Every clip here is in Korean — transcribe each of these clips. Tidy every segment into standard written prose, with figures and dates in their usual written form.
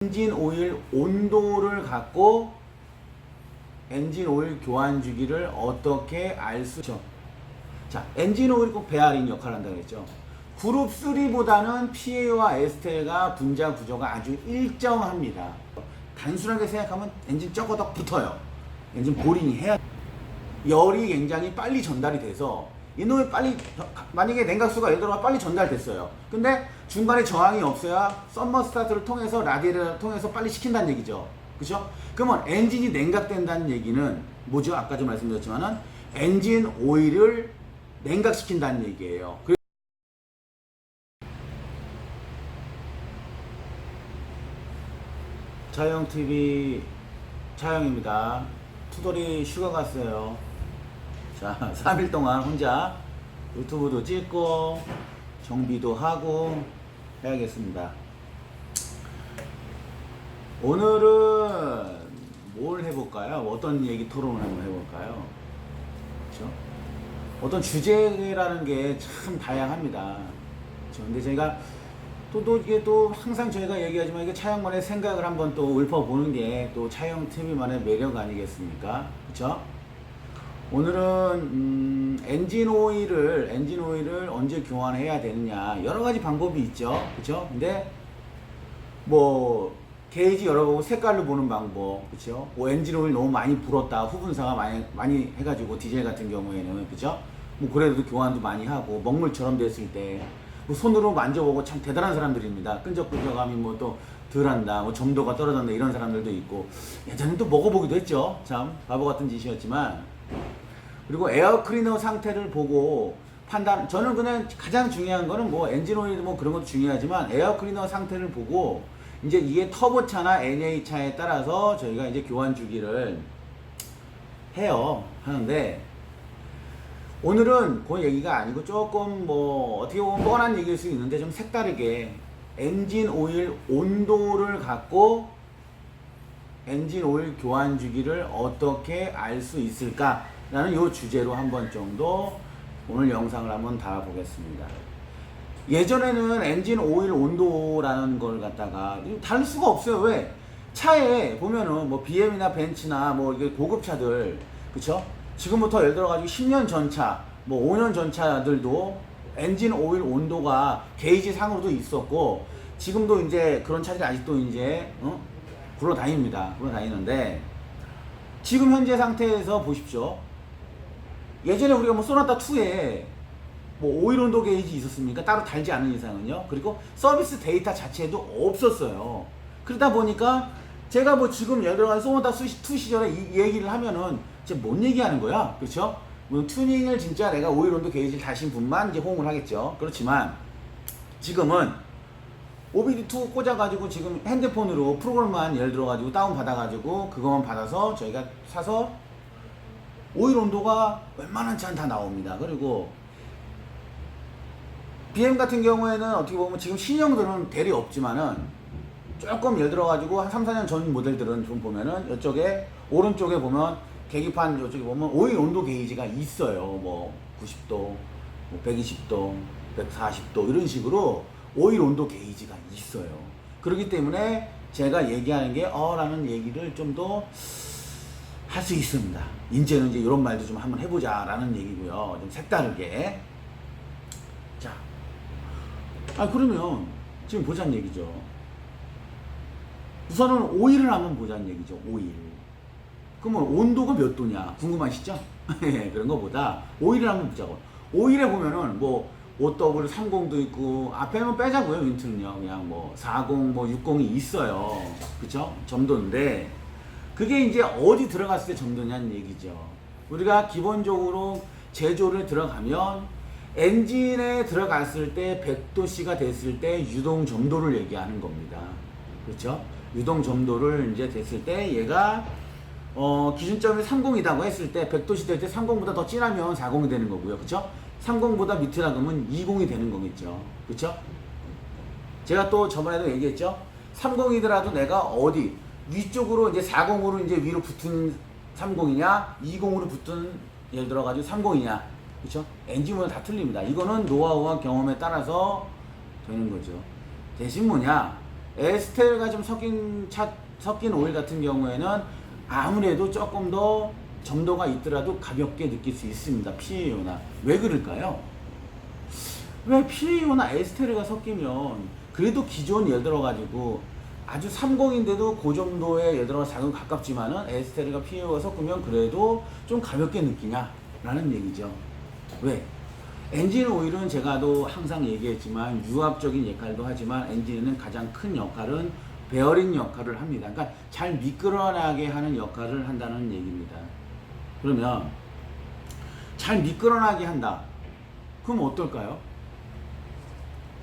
엔진 오일 온도를 갖고 엔진 오일 교환 주기를 어떻게 알 수 있죠? 자, 엔진 오일이 꼭 배아린 역할을 한다고 했죠. 그룹 3보다는 PA와 에스텔가 분자 구조가 아주 일정합니다. 단순하게 생각하면 엔진 저거덕 붙어요. 엔진 보링이 해야 열이 굉장히 빨리 전달이 돼서 이놈이 빨리, 만약에 냉각수가 예를 들어 빨리 전달됐어요. 근데 중간에 저항이 없어야 썸머 스타트를 통해서 라디에이터를 통해서 빨리 식힌다는 얘기죠. 그죠? 그러면 엔진이 냉각된다는 얘기는 뭐죠? 아까 좀 말씀드렸지만은 엔진 오일을 냉각시킨다는 얘기예요. 차영TV 차영입니다. 투덜이 휴가 갔어요. 자, 3일 동안 혼자 유튜브도 찍고 정비도 하고 해야겠습니다. 오늘은 뭘 해볼까요? 어떤 얘기 토론을 한번 해볼까요? 그렇죠? 어떤 주제라는 게 참 다양합니다. 그렇죠? 근데 제가 또 이게 또 항상 저희가 얘기하지만 이게 차영만의 생각을 한번 또 읊어보는 게 또 차영 TV만의 매력 아니겠습니까? 그렇죠? 오늘은 엔진 오일을 언제 교환해야 되느냐 여러 가지 방법이 있죠. 그렇죠? 근데 뭐 게이지 열어보고 색깔로 보는 방법, 그렇죠? 뭐 엔진 오일 너무 많이 불었다, 후분사가 많이 해가지고 디젤 같은 경우에는, 그렇죠? 뭐 그래도 교환도 많이 하고 먹물처럼 됐을 때 뭐 손으로 만져보고 참 대단한 사람들입니다. 끈적끈적함이 뭐 또 덜한다, 뭐 점도가 떨어진다 이런 사람들도 있고 예전에 또 먹어보기도 했죠. 참 바보 같은 짓이었지만. 그리고 에어 클리너 상태를 보고 판단, 저는 그냥 가장 중요한 거는 뭐 엔진 오일 뭐 그런 것도 중요하지만 에어 클리너 상태를 보고 이제 이게 터보차나 NA차에 따라서 저희가 이제 교환 주기를 하는데 오늘은 그 얘기가 아니고 조금 뭐 어떻게 보면 뻔한 얘기일 수 있는데 좀 색다르게 엔진 오일 온도를 갖고 엔진 오일 교환 주기를 어떻게 알 수 있을까 라는 요 주제로 한번 정도 오늘 영상을 한번 달아보겠습니다. 예전에는 엔진 오일 온도라는 걸 갖다가 다를 수가 없어요. 왜? 차에 보면은 뭐 BM이나 벤츠나 뭐 이게 고급 차들, 그쵸? 지금부터 예를 들어가지고 10년 전 차, 뭐 5년 전 차들도 엔진 오일 온도가 게이지 상으로도 있었고 지금도 이제 그런 차들이 아직도 이제 굴러다니는데 지금 현재 상태에서 보십시오. 예전에 우리가 뭐 소나타 2에 뭐 오일 온도 게이지 있었습니까? 따로 달지 않은 이상은요. 그리고 서비스 데이터 자체도 없었어요. 그러다 보니까 제가 뭐 지금 예를 들어 소나타 2 시절에 이 얘기를 하면은 이제 뭔 얘기하는 거야? 그렇죠? 뭐 튜닝을 진짜 내가 오일 온도 게이지를 다신 분만 이제 호응을 하겠죠. 그렇지만 지금은 OBD2 꽂아가지고 지금 핸드폰으로 프로그램만 예를 들어가지고 다운받아가지고 그것만 받아서 저희가 사서 오일 온도가 웬만한 차는 다 나옵니다. 그리고 BM 같은 경우에는 어떻게 보면 지금 신형들은 대리 없지만은 조금 예를 들어가지고 한 3, 4년 전 모델들은 좀 보면은 이쪽에 오른쪽에 보면 계기판 이쪽에 보면 오일 온도 게이지가 있어요. 뭐 90도, 뭐 120도, 140도 이런 식으로 오일 온도 게이지가 있어요. 그렇기 때문에 제가 얘기하는 게 라는 얘기를 좀 더 할 수 있습니다. 이제는 이제 이런 말도 좀 한번 해보자 라는 얘기고요. 좀 색다르게. 자, 그러면 지금 보자는 얘기죠. 우선은 오일을 한번 보자는 얘기죠. 오일. 그러면 온도가 몇 도냐 궁금하시죠? 그런 거보다 오일을 한번 보자고. 오일에 보면은 뭐 OW30도 있고 앞에는 빼자고요. 윈트는요. 그냥 뭐 40, 뭐 60이 있어요. 그쵸? 점도인데 그게 이제 어디 들어갔을 때 점도냐는 얘기죠. 우리가 기본적으로 제조를 들어가면 엔진에 들어갔을 때 100도씨가 됐을 때 유동 점도를 얘기하는 겁니다. 그렇죠? 유동 점도를 이제 됐을 때 얘가 기준점이 30이라고 했을 때 100도씨 될 때 30보다 더 진하면 40이 되는 거고요. 그렇죠? 30보다 밑이라 그러면 20이 되는 거겠죠. 그렇죠? 제가 또 저번에도 얘기했죠. 30이더라도 내가 어디 위쪽으로 이제 40으로 이제 위로 붙은 30이냐 20으로 붙은 예를 들어 가지고 30이냐, 그렇죠? 엔진은 다 틀립니다. 이거는 노하우와 경험에 따라서 되는 거죠. 대신 뭐냐, 에스테르가 좀 섞인 오일 같은 경우에는 아무래도 조금 더 점도가 있더라도 가볍게 느낄 수 있습니다. PAO나. 왜 그럴까요? 왜 PAO나 에스테르가 섞이면 그래도 기존 예를 들어가지고 아주 30인데도 그 정도의 예를 들어 작은 가깝지만은 에스테르가 PAO가 섞으면 그래도 좀 가볍게 느끼냐? 라는 얘기죠. 왜? 엔진 오일은 제가도 항상 얘기했지만 유압적인 역할도 하지만 엔진에는 가장 큰 역할은 베어링 역할을 합니다. 그러니까 잘 미끄러나게 하는 역할을 한다는 얘기입니다. 그러면 잘 미끄러나게 한다. 그럼 어떨까요?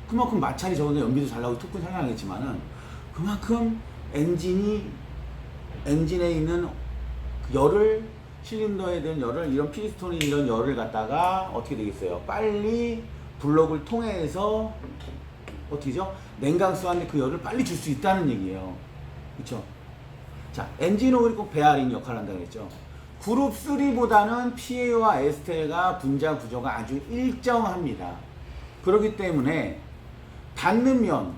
그만큼 마찰이 적은데 연비도 잘 나오고 토크는 잘 나겠지만은 그만큼 엔진에 있는 열을 실린더에 대한 열을 이런 피스톤이 이런 열을 갖다가 어떻게 되겠어요? 빨리 블록을 통해서 어떻게죠? 냉각수한테 그 열을 빨리 줄 수 있다는 얘기예요. 그렇죠? 자, 엔진 오일이 꼭 베어링 역할을 한다고 했죠. 그룹 3보다는 PA와 에스테가 분자 구조가 아주 일정합니다. 그렇기 때문에 닿는 면,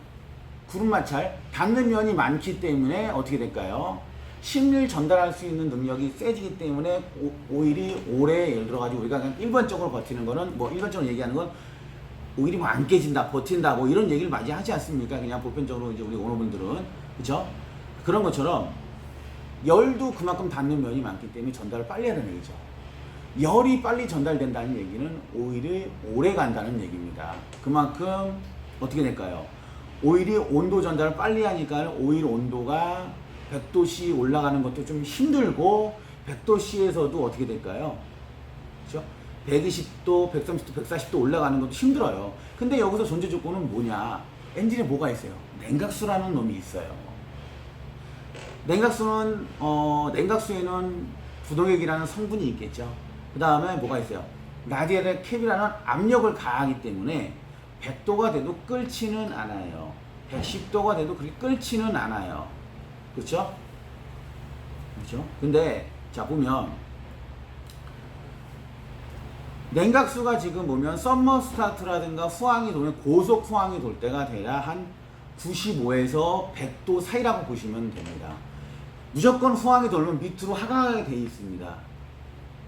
그룹 마찰, 닿는 면이 많기 때문에 어떻게 될까요? 심리를 전달할 수 있는 능력이 세지기 때문에 오일이 오래 예를 들어가지고 우리가 그냥 일반적으로 버티는 거는 뭐 일반적으로 얘기하는 건 오일이 뭐 안 깨진다, 버틴다, 뭐 이런 얘기를 많이 하지 않습니까? 그냥 보편적으로 이제 우리 오너분들은. 그죠? 그런 것처럼 열도 그만큼 닿는 면이 많기 때문에 전달을 빨리 하는 얘기죠. 열이 빨리 전달된다는 얘기는 오일이 오래 간다는 얘기입니다. 그만큼 어떻게 될까요? 오일이 온도 전달을 빨리 하니까 오일 온도가 100도씨 올라가는 것도 좀 힘들고 100도씨에서도 어떻게 될까요? 그렇죠? 120도, 130도, 140도 올라가는 것도 힘들어요. 근데 여기서 존재 조건은 뭐냐? 엔진에 뭐가 있어요? 냉각수라는 놈이 있어요. 냉각수에는 부동액이라는 성분이 있겠죠. 그 다음에 뭐가 있어요? 라디에이터 캡이라는 압력을 가하기 때문에 100도가 돼도 끓지는 않아요. 110도가 돼도 그렇게 끓지는 않아요. 그렇죠? 그렇죠? 근데 자 보면 냉각수가 지금 보면 썸머 스타트라든가 후항이 돌면 고속 후항이 돌 때가 대략 한 95에서 100도 사이라고 보시면 됩니다. 무조건 후항이 돌면 밑으로 하강하게 되어 있습니다.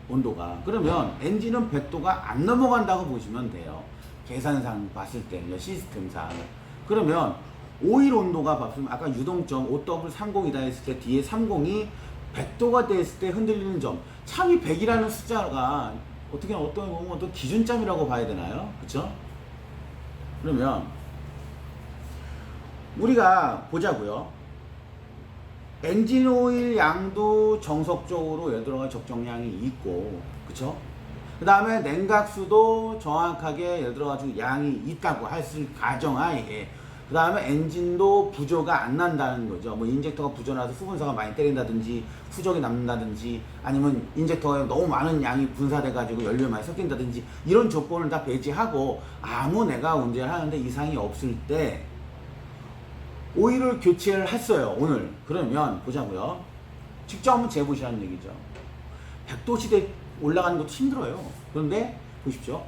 온도가. 그러면 엔진은 100도가 안 넘어간다고 보시면 돼요. 계산상 봤을 때는요, 시스템상. 그러면 오일 온도가 봤으면 아까 유동점 OW30이다 했을 때 뒤에 30이 100도가 됐을 때 흔들리는 점. 참 이 100이라는 숫자가 어떻게 어떤 기준점이라고 봐야 되나요? 그쵸? 그러면 우리가 보자고요. 엔진 오일 양도 정석적으로 예를 들어 적정량이 있고, 그쵸? 그 다음에 냉각수도 정확하게 예를 들어가지고 양이 있다고 했을 가정하에 그 다음에 엔진도 부조가 안 난다는 거죠. 뭐 인젝터가 부조나서 수분사가 많이 때린다든지 후적이 남는다든지 아니면 인젝터가 너무 많은 양이 분사돼 가지고 연료에 많이 섞인다든지 이런 조건을 다 배제하고 아무 내가 운전을 하는데 이상이 없을 때 오일을 교체를 했어요. 오늘. 그러면 보자고요. 직접 한번 재보시라는 얘기죠. 100도 시대 올라가는 것도 힘들어요. 그런데 보십시오.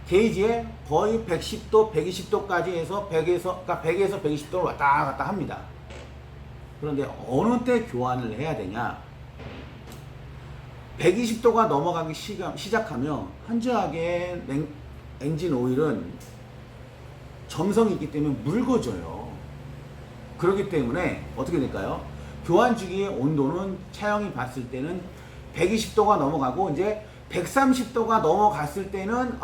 게이지에 거의 110도, 120도까지 해서 100에서 120도를 왔다 갔다 합니다. 그런데 어느 때 교환을 해야 되냐? 120도가 넘어가기 시작하면 현저하게 엔진 오일은 점성이 있기 때문에 묽어져요. 그렇기 때문에 어떻게 될까요? 교환 주기의 온도는 차영이 봤을 때는 120도가 넘어가고 이제 130도가 넘어갔을 때는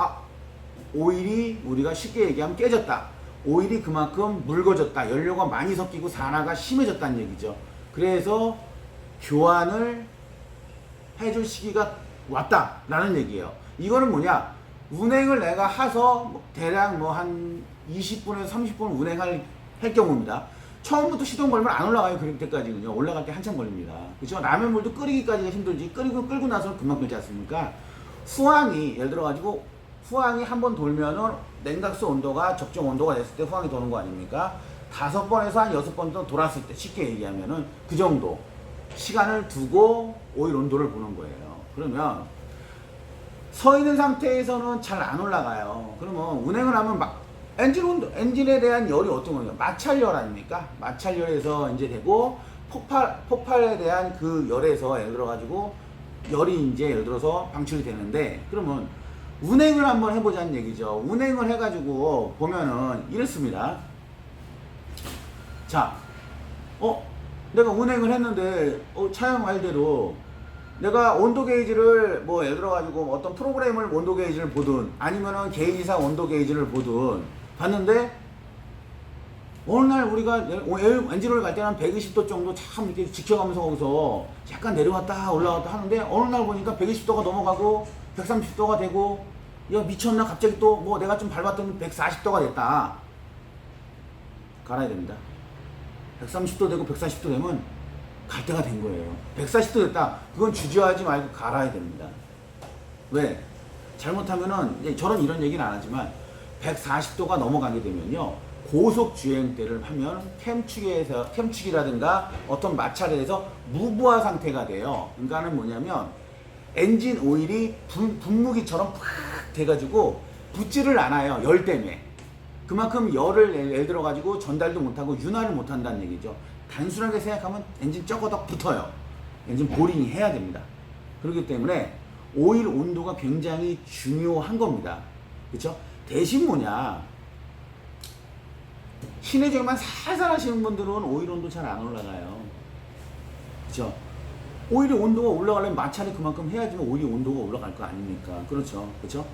오일이 우리가 쉽게 얘기하면 깨졌다. 오일이 그만큼 묽어졌다. 연료가 많이 섞이고 산화가 심해졌다는 얘기죠. 그래서 교환을 해줄 시기가 왔다라는 얘기예요. 이거는 뭐냐? 운행을 내가 해서 대략 뭐 한 20분에서 30분 운행할 경우입니다. 처음부터 시동 걸면 안 올라가요. 그럴 때까지는요. 올라갈 때 한참 걸립니다. 그죠? 라면물도 끓이기까지가 힘들지 끓고 나서는 금방 끓지 않습니까? 후항이 예를 들어 가지고 후항이 한번 돌면은 냉각수 온도가 적정 온도가 됐을 때 후항이 도는 거 아닙니까? 5번에서 한 6번 정도 돌았을 때 쉽게 얘기하면은 그 정도 시간을 두고 오일 온도를 보는 거예요. 그러면 서 있는 상태에서는 잘 안 올라가요. 그러면 운행을 하면 막 엔진에 대한 열이 어떤 거냐? 마찰열 아닙니까? 마찰열에서 이제 되고, 폭발에 대한 그 열에서 예를 들어가지고, 열이 이제 예를 들어서 방출이 되는데, 그러면 운행을 한번 해보자는 얘기죠. 운행을 해가지고 보면은 이렇습니다. 자, 내가 운행을 했는데, 차영 말대로 내가 온도 게이지를 뭐 예를 들어가지고 어떤 프로그램을 온도 게이지를 보든 아니면은 게이지상 온도 게이지를 보든 봤는데 어느 날 우리가 엔진오일 갈 때는 120도 정도 참 이렇게 지켜가면서 거기서 약간 내려갔다 올라갔다 하는데 어느 날 보니까 120도가 넘어가고 130도가 되고 야 미쳤나 갑자기 또 뭐 내가 좀 밟았더니 140도가 됐다. 갈아야 됩니다. 130도 되고 140도 되면 갈 때가 된 거예요. 140도 됐다. 그건 주저하지 말고 갈아야 됩니다. 왜? 잘못하면은 이제 저는 이런 얘기는 안 하지만 140도가 넘어가게 되면요. 고속 주행 때를 하면 캠축이라든가 어떤 마찰에서 무부하 상태가 돼요. 그러니까는 뭐냐면 엔진 오일이 분무기처럼 팍 돼가지고 붙지를 않아요. 열 때문에. 그만큼 열을 예를 들어가지고 전달도 못하고 윤활을 못한다는 얘기죠. 단순하게 생각하면 엔진 쩍어덕 붙어요. 엔진 보링 해야 됩니다. 그렇기 때문에 오일 온도가 굉장히 중요한 겁니다. 그렇죠? 대신 뭐냐, 시내 주행만 살살 하시는 분들은 오일 온도 잘 안 올라가요. 그렇죠? 오일의 온도가 올라가려면 마찰이 그만큼 해야지만 오일의 온도가 올라갈 거 아닙니까? 그렇죠? 그렇죠?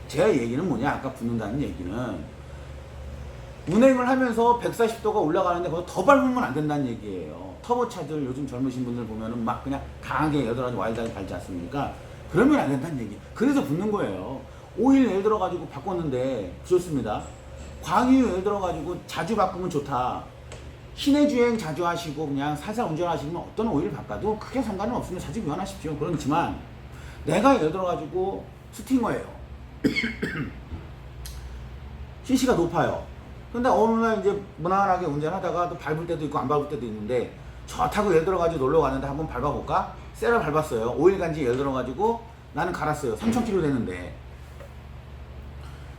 제 얘기는 뭐냐, 아까 붙는다는 얘기는 운행을 하면서 140도가 올라가는데 거기서 더 밟으면 안 된다는 얘기예요. 터보차들 요즘 젊으신 분들 보면은 막 그냥 강하게 여드라지 와일드하게 밟지 않습니까? 그러면 안 된다는 얘기. 그래서 붙는 거예요. 오일 예를 들어가지고 바꿨는데 좋습니다. 광유 예를 들어가지고 자주 바꾸면 좋다. 시내 주행 자주 하시고 그냥 살살 운전하시면 어떤 오일을 바꿔도 크게 상관은 없으면 자주 교환하십시오. 그렇지만 내가 예를 들어가지고 스팅어예요. CC가 높아요. 근데 어느 날 이제 무난하게 운전하다가 또 밟을 때도 있고 안 밟을 때도 있는데 좋다고 예를 들어가지고 놀러 갔는데 한번 밟아볼까? 세라 밟았어요. 오일 간지 예를 들어가지고 나는 갈았어요. 3,000km 되는데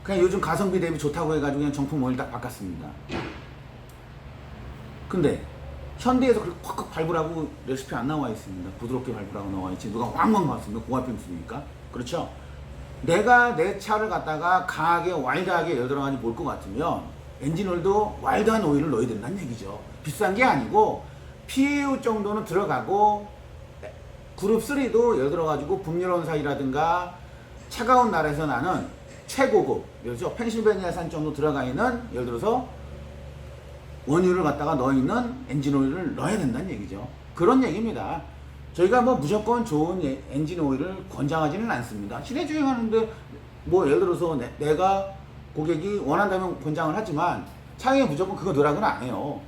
그냥 요즘 가성비 대비 좋다고 해가지고 그냥 정품 오일 딱 바꿨습니다. 근데 현대에서 그렇게 콱콱 밟으라고 레시피 안 나와 있습니다. 부드럽게 밟으라고 나와 있지 누가 왕왕 봤습니까? 고갈평 씁니까? 그렇죠? 내가 내 차를 갖다가 강하게 와일드하게 예를 들어가지고 몰 것 같으면 엔진오일도 와일드한 오일을 넣어야 된다는 얘기죠. 비싼 게 아니고 PAO 정도는 들어가고 그룹 3도 예를 들어가지고 북유럽사이라든가 차가운 나라에서 나는 최고급, 그렇죠? 펜실베니아산 정도 들어가 있는 예를 들어서 원유를 갖다가 넣어 있는 엔진오일을 넣어야 된다는 얘기죠. 그런 얘기입니다. 저희가 뭐 무조건 좋은 엔진 오일을 권장하지는 않습니다. 시내 주행하는데 뭐 예를 들어서 내가 고객이 원한다면 권장을 하지만 차에 무조건 그거 넣으라고는 안 해요.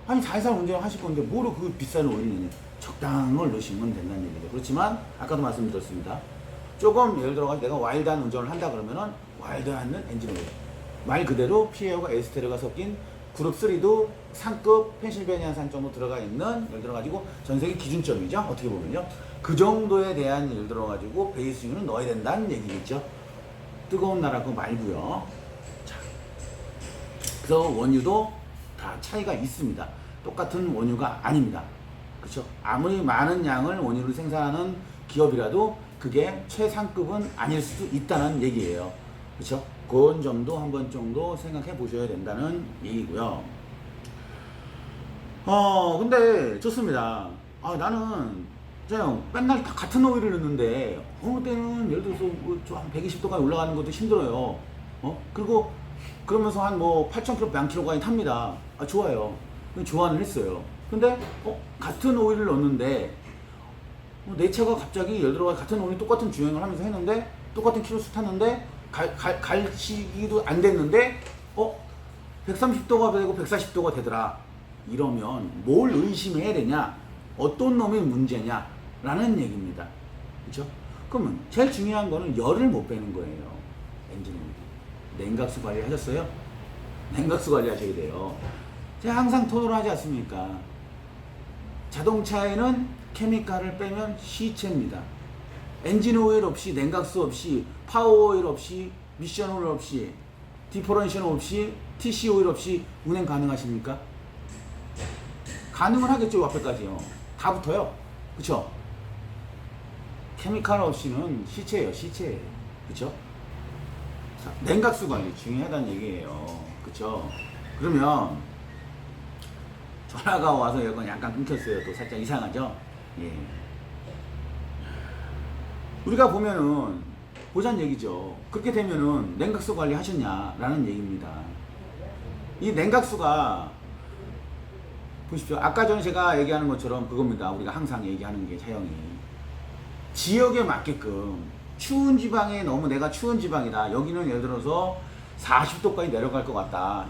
아니 살살 운전하실 건데 뭐로 그 비싼 오일을 적당한 걸 넣으시면 된다는 얘기죠. 그렇지만 아까도 말씀드렸습니다. 조금 예를 들어서 내가 와일드한 운전을 한다 그러면은 와일드한 엔진 오일, 말 그대로 PAO가 에스테르가 섞인 그룹 3도 상급 펜실베니아산 정도 들어가 있는 예를 들어가지고 전세계 기준점이죠. 어떻게 보면요. 그 정도에 대한 예를 들어가지고 베이스유는 넣어야 된다는 얘기겠죠. 뜨거운 나라고 말고요. 자, 그래서 원유도 다 차이가 있습니다. 똑같은 원유가 아닙니다. 그렇죠? 아무리 많은 양을 원유를 생산하는 기업이라도 그게 최상급은 아닐 수도 있다는 얘기예요. 그렇죠? 그런 점도 한번 정도 생각해 보셔야 된다는 얘기고요. 근데 좋습니다. 나는 그냥 맨날 다 같은 오일을 넣는데 어느 때는 예를 들어서 한 120도까지 올라가는 것도 힘들어요. 그리고 그러면서 한 뭐 8,000km, 1000km까지 탑니다. 좋아요. 좋아는 했어요. 근데 같은 오일을 넣는데 내 차가 갑자기 예를 들어 같은 오일 똑같은 주행을 하면서 했는데 똑같은 키로수 탔는데 갈 시기도 안 됐는데 130도가 되고 140도가 되더라. 이러면 뭘 의심해야 되냐? 어떤 놈의 문제냐? 라는 얘기입니다. 그렇죠? 그러면 제일 중요한 거는 열을 못 빼는 거예요. 엔진은. 냉각수 관리 하셨어요? 냉각수 관리 하셔야 돼요. 제가 항상 토론을 하지 않습니까? 자동차에는 케미칼을 빼면 시체입니다. 엔진 오일 없이, 냉각수 없이, 파워 오일 없이, 미션 오일 없이, 디퍼런션 없이 TC 오일 없이 운행 가능하십니까? 가능은 하겠죠. 앞에까지요. 다 붙어요. 그쵸? 케미칼 없이는 시체예요. 시체. 그쵸? 자, 냉각수 관리 중요하다는 얘기예요. 그쵸? 그러면 전화가 와서 이건 약간 끊겼어요. 또 살짝 이상하죠? 예. 우리가 보면은 보자는 얘기죠. 그렇게 되면은 냉각수 관리 하셨냐라는 얘기입니다. 이 냉각수가 보십시오. 아까 전에 제가 얘기하는 것처럼 그겁니다. 우리가 항상 얘기하는 게 사용이 지역에 맞게끔 추운 지방에 너무 내가 추운 지방이다. 여기는 예를 들어서 40도까지 내려갈 것 같다.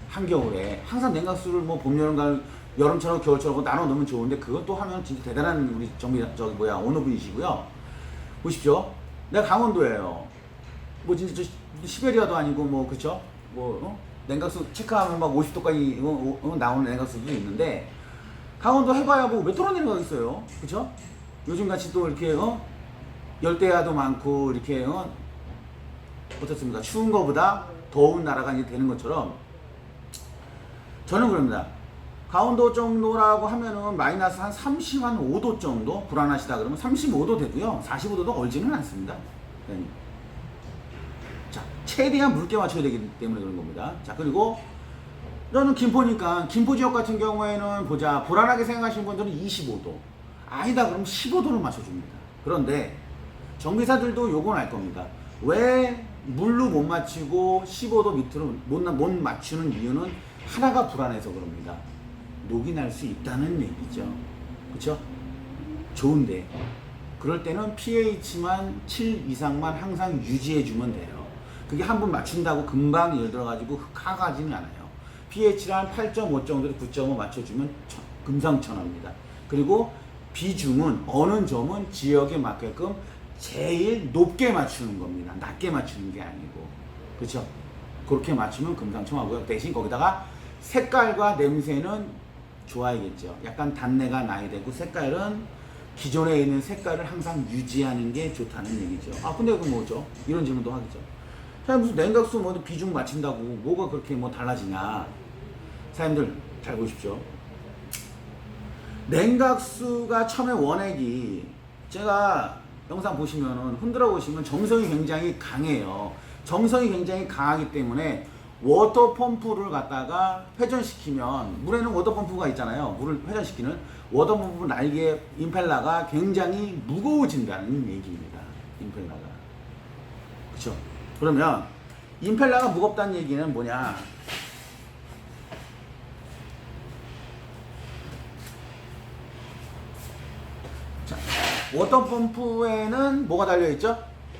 한겨울에 항상 냉각수를 뭐 봄, 여름, 가을, 여름처럼 겨울처럼 나눠 놓으면 좋은데 그것도 하면 진짜 대단한 우리 오너분이시고요. 보십시오. 내가 강원도예요. 뭐 진짜 시베리아도 아니고 뭐 그쵸? 뭐 냉각수 체크하면 막 50도까지 나오는 냉각수도 있는데 강원도 해봐야 뭐 몇 도로 내려가겠어요. 그쵸? 요즘같이 또 이렇게 열대야도 많고 이렇게 어떻습니까? 추운 거보다 더운 나라가 이제 되는 것처럼 저는 그럽니다. 강원도 정도라고 하면은 마이너스 한 35도 정도 불안하시다 그러면 35도 되고요. 45도도 얼지는 않습니다. 자, 최대한 묽게 맞춰야 되기 때문에 그런 겁니다. 자, 그리고 저는 김포니까 김포 지역 같은 경우에는 보자. 불안하게 생각하시는 분들은 25도. 아니다 그러면 15도를 맞춰줍니다. 그런데 정비사들도 요건 알 겁니다. 왜 물로 못 맞추고 15도 밑으로 못 맞추는 이유는 하나가 불안해서 그럽니다. 녹이 날 수 있다는 얘기죠. 그쵸? 좋은데 그럴 때는 pH만 7 이상만 항상 유지해주면 돼요. 그게 한 번 맞춘다고 금방 예를 들어가지고 흑화가지는 않아요. pH를 한 8.5 정도로 9.5 맞춰주면 금상첨화입니다. 그리고 비중은 어느 점은 지역에 맞게끔 제일 높게 맞추는 겁니다. 낮게 맞추는 게 아니고. 그렇죠? 그렇게 맞추면 금상첨화고요. 대신 거기다가 색깔과 냄새는 좋아야겠죠. 약간 단내가 나야 되고 색깔은 기존에 있는 색깔을 항상 유지하는 게 좋다는 얘기죠. 아 근데 그 뭐죠? 이런 질문도 하겠죠. 자 무슨 냉각수 뭐 비중 맞춘다고 뭐가 그렇게 뭐 달라지냐. 사장님들 잘 보십시오. 냉각수가 처음에 원액이 제가 영상 보시면은 흔들어 보시면 점성이 굉장히 강해요. 점성이 굉장히 강하기 때문에 워터펌프를 갖다가 회전시키면 물에는 워터펌프가 있잖아요. 물을 회전시키는 워터펌프 날개 임펠러가 굉장히 무거워진다는 얘기입니다. 임펠러가. 그쵸? 그러면 임펠러가 무겁다는 얘기는 뭐냐? 자, 워터펌프에는 뭐가 달려있죠?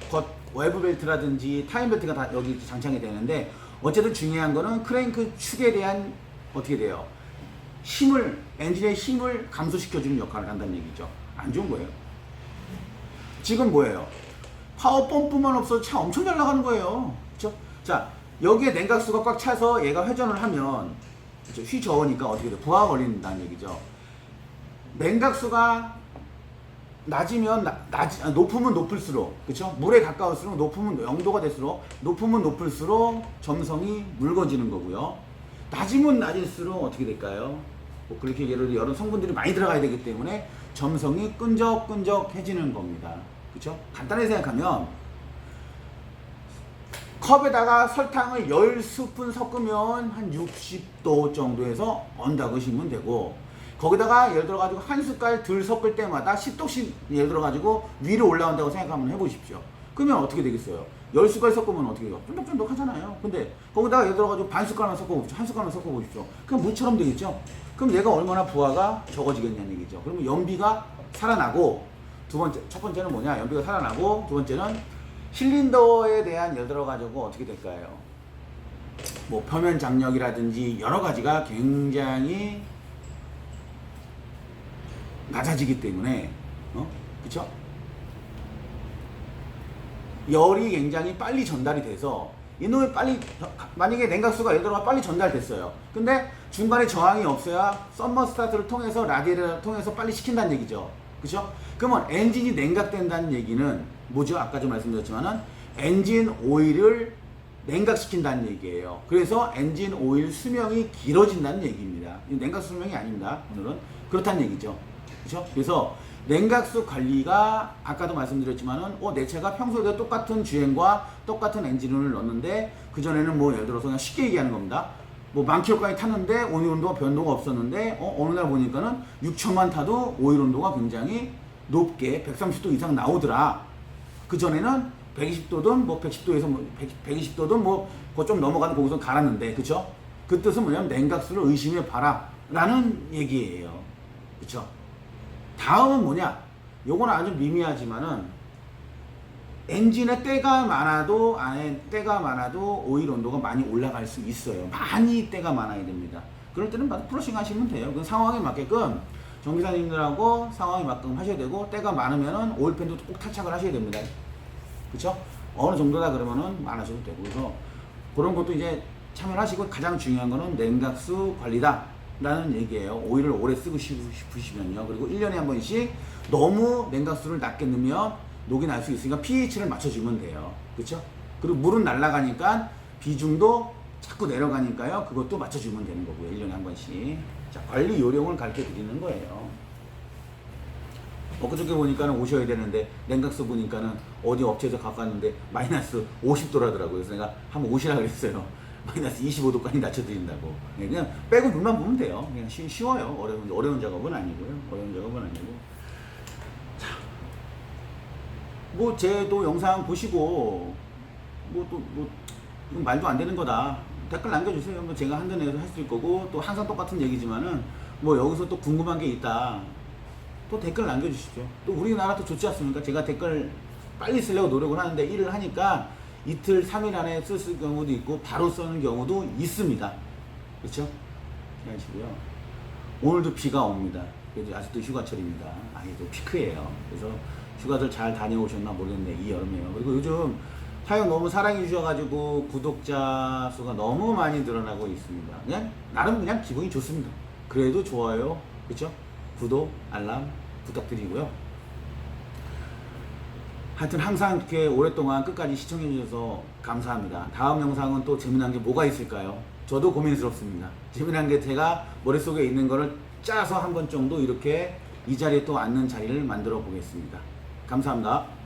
겉 외부 벨트라든지 타임 벨트가 다 여기 장착이 되는데 어쨌든 중요한 거는 크랭크 축에 대한 어떻게 돼요? 힘을 엔진의 힘을 감소시켜주는 역할을 한다는 얘기죠. 안 좋은 거예요. 지금 뭐예요? 파워펌프만 없어도 차 엄청 잘 나가는 거예요. 그렇죠? 자 여기에 냉각수가 꽉 차서 얘가 회전을 하면 그렇죠? 휘저으니까 어떻게 돼요? 부하가 걸린다는 얘기죠. 냉각수가 낮으면 높으면 높을수록 그쵸? 물에 가까울수록 높으면 0도가 될수록 높으면 높을수록 점성이 묽어지는 거고요. 낮으면 낮을수록 어떻게 될까요? 뭐 그렇게 예를 들어 여러 성분들이 많이 들어가야 되기 때문에 점성이 끈적끈적해지는 겁니다. 그쵸? 간단하게 생각하면 컵에다가 설탕을 10스푼 섞으면 한 60도 정도에서 언다그시면 되고 거기다가 예를 들어 가지고 한 숟갈 덜 섞을 때마다 10도씩 예를 들어 가지고 위로 올라온다고 생각하면 해보십시오. 그러면 어떻게 되겠어요? 10숟갈 섞으면 어떻게 해요? 쫀득쫀득 하잖아요. 근데 거기다가 예를 들어 가지고 반 숟갈만 섞어보십시오. 한 숟갈만 섞어보십시오. 그냥 물처럼 되겠죠? 그럼 얘가 얼마나 부하가 적어지겠냐는 얘기죠. 그러면 연비가 살아나고 두 번째, 첫 번째는 뭐냐? 연비가 살아나고 두 번째는 실린더에 대한 예를 들어 가지고 어떻게 될까요? 뭐 표면 장력이라든지 여러 가지가 굉장히 낮아지기 때문에 그쵸? 열이 굉장히 빨리 전달이 돼서 이놈이 빨리 만약에 냉각수가 예를 들어 빨리 전달됐어요. 근데 중간에 저항이 없어야 썸머 스타트를 통해서 라디에이터를 통해서 빨리 시킨다는 얘기죠. 그쵸? 그러면 엔진이 냉각된다는 얘기는 뭐죠? 아까 좀 말씀드렸지만은 엔진 오일을 냉각시킨다는 얘기예요. 그래서 엔진 오일 수명이 길어진다는 얘기입니다. 냉각수 수명이 아닙니다. 오늘은 그렇다는 얘기죠. 그렇죠? 그래서 냉각수 관리가 아까도 말씀드렸지만은 내 차가 평소에 똑같은 주행과 똑같은 엔진을 넣었는데 그전에는 뭐 예를 들어서 그냥 쉽게 얘기하는 겁니다. 뭐 10,000km까지 탔는데 오일 온도가 변동가 없었는데 어느 날 보니까는 6,000만 타도 오일 온도가 굉장히 높게 130도 이상 나오더라. 그전에는 120도든 뭐 110도에서 뭐 120도든 뭐 그거 좀 넘어가는 거기서 갈았는데, 그쵸? 그 뜻은 뭐냐면 냉각수를 의심해 봐라 라는 얘기예요. 그쵸? 다음은 뭐냐? 요건 아주 미미하지만은 엔진에 때가 많아도 오일 온도가 많이 올라갈 수 있어요. 많이 때가 많아야 됩니다. 그럴 때는 플러싱 하시면 돼요. 그 상황에 맞게끔 정비사님들하고 상황에 맞게끔 하셔야 되고, 때가 많으면은 오일팬도 꼭 탈착을 하셔야 됩니다. 그쵸? 어느 정도다 그러면은 안 하셔도 되고, 그래서 그런 것도 이제 참여를 하시고, 가장 중요한 거는 냉각수 관리다 라는 얘기예요. 오일을 오래 쓰고 싶으시면요. 그리고 1년에 한 번씩 너무 냉각수를 낮게 넣으면 녹이 날 수 있으니까 pH를 맞춰주면 돼요. 그쵸? 그리고 물은 날아가니까 비중도 자꾸 내려가니까요. 그것도 맞춰주면 되는 거고요. 1년에 한 번씩. 자, 관리 요령을 가르쳐 드리는 거예요. 엊그저께 보니까는 오셔야 되는데 냉각수 보니까는 어디 업체에서 갖고 왔는데 마이너스 50도라더라고요. 그래서 내가 한번 오시라 그랬어요. 마이너스 25도까지 낮춰드린다고. 그냥 빼고 물만 보면 돼요. 그냥 쉬워요. 어려운 작업은 아니고요. 자, 뭐 제 또 영상 보시고 이건 말도 안 되는 거다 댓글 남겨주세요. 뭐 제가 한전에서 했을 거고, 또 항상 똑같은 얘기지만은 뭐 여기서 또 궁금한 게 있다, 또 댓글 남겨주십시오. 또 우리나라도 좋지 않습니까? 제가 댓글 빨리 쓰려고 노력을 하는데 일을 하니까 이틀 3일 안에 쓸 경우도 있고 바로 쓰는 경우도 있습니다. 그렇죠? 하시고요. 오늘도 비가 옵니다. 그래도 아직도 휴가철입니다. 아직도 피크예요. 그래서 휴가들 잘 다녀오셨나 모르겠네. 이 여름에요. 그리고 요즘 사연 너무 사랑해 주셔가지고 구독자 수가 너무 많이 늘어나고 있습니다. 그냥 나름 그냥 기분이 좋습니다. 그래도 좋아요, 그렇죠? 구독, 알람 부탁드리고요. 하여튼 항상 이렇게 오랫동안 끝까지 시청해 주셔서 감사합니다. 다음 영상은 또 재미난 게 뭐가 있을까요? 저도 고민스럽습니다. 재미난 게 제가 머릿속에 있는 거를 짜서 한 번 정도 이렇게 이 자리에 또 앉는 자리를 만들어 보겠습니다. 감사합니다.